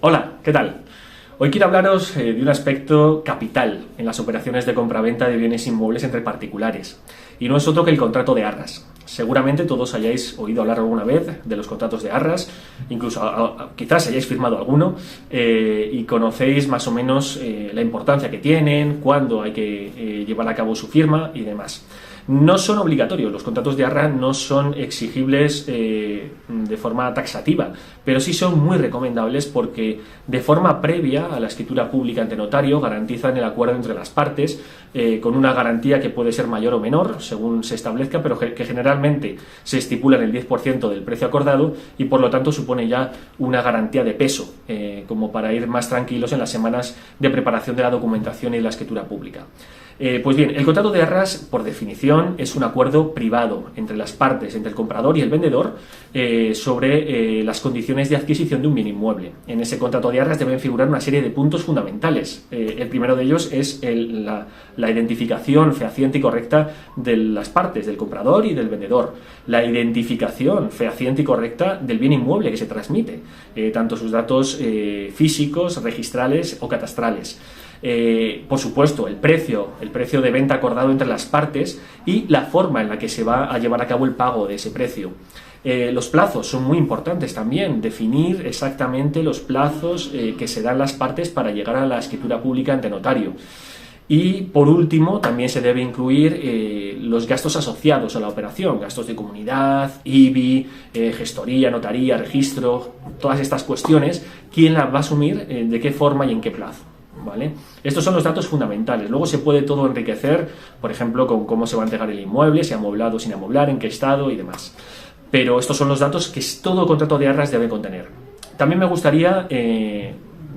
Hola, ¿qué tal? Hoy quiero hablaros de un aspecto capital en las operaciones de compraventa de bienes inmuebles entre particulares, y no es otro que el contrato de arras. Seguramente todos hayáis oído hablar alguna vez de los contratos de arras, incluso quizás hayáis firmado alguno, y conocéis más o menos la importancia que tienen, cuándo hay que llevar a cabo su firma y demás. No son obligatorios, los contratos de arras no son exigibles de forma taxativa, pero sí son muy recomendables porque de forma previa a la escritura pública ante notario garantizan el acuerdo entre las partes, con una garantía que puede ser mayor o menor según se establezca, pero que generalmente se estipula en el 10% del precio acordado y por lo tanto supone ya una garantía de peso, como para ir más tranquilos en las semanas de preparación de la documentación y la escritura pública. Pues bien, el contrato de arras, por definición, es un acuerdo privado entre las partes, entre el comprador y el vendedor, sobre las condiciones de adquisición de un bien inmueble. En ese contrato de arras deben figurar una serie de puntos fundamentales. El primero de ellos es la identificación fehaciente y correcta de las partes, del comprador y del vendedor. La identificación fehaciente y correcta del bien inmueble que se transmite, tanto sus datos físicos, registrales o catastrales. Por supuesto, el precio de venta acordado entre las partes y la forma en la que se va a llevar a cabo el pago de ese precio. Los plazos son muy importantes también, definir exactamente los plazos que se dan las partes para llegar a la escritura pública ante notario. Y por último, también se debe incluir los gastos asociados a la operación, gastos de comunidad, IBI, gestoría, notaría, registro, todas estas cuestiones, quién las va a asumir, de qué forma y en qué plazo. ¿Vale? Estos son los datos fundamentales. Luego se puede todo enriquecer, por ejemplo, con cómo se va a entregar el inmueble, si amoblado, sin amoblar, en qué estado y demás. Pero estos son los datos que todo contrato de arras debe contener. También me gustaría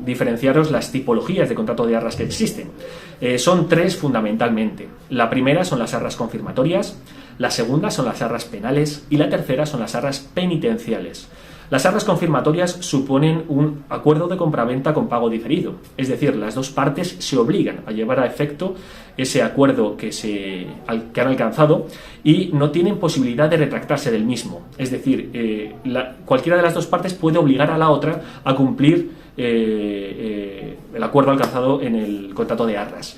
diferenciaros las tipologías de contrato de arras que existen. Son tres fundamentalmente. La primera son las arras confirmatorias, la segunda son las arras penales y la tercera son las arras penitenciales. Las arras confirmatorias suponen un acuerdo de compraventa con pago diferido, es decir, las dos partes se obligan a llevar a efecto ese acuerdo que han alcanzado y no tienen posibilidad de retractarse del mismo. Es decir, cualquiera de las dos partes puede obligar a la otra a cumplir el acuerdo alcanzado en el contrato de arras.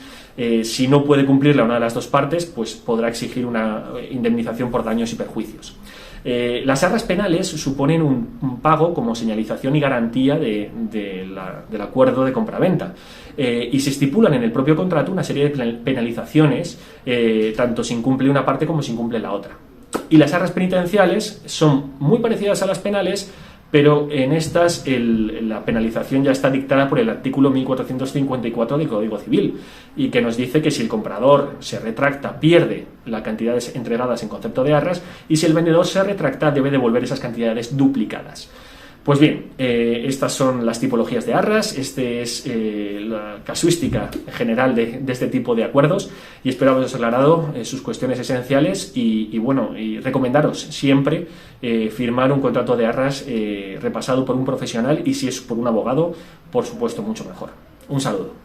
Si no puede cumplirla una de las dos partes, pues podrá exigir una indemnización por daños y perjuicios. Las arras penales suponen un pago como señalización y garantía del acuerdo de compraventa, y se estipulan en el propio contrato una serie de penalizaciones, tanto si incumple una parte como si incumple la otra. Y las arras penitenciales son muy parecidas a las penales, pero en estas la penalización ya está dictada por el artículo 1454 del Código Civil, y que nos dice que si el comprador se retracta, pierde las cantidades entregadas en concepto de arras, y si el vendedor se retracta, debe devolver esas cantidades duplicadas. Pues bien, estas son las tipologías de arras, es la casuística general de este tipo de acuerdos, y espero haberos aclarado sus cuestiones esenciales y recomendaros siempre firmar un contrato de arras repasado por un profesional, y si es por un abogado, por supuesto, mucho mejor. Un saludo.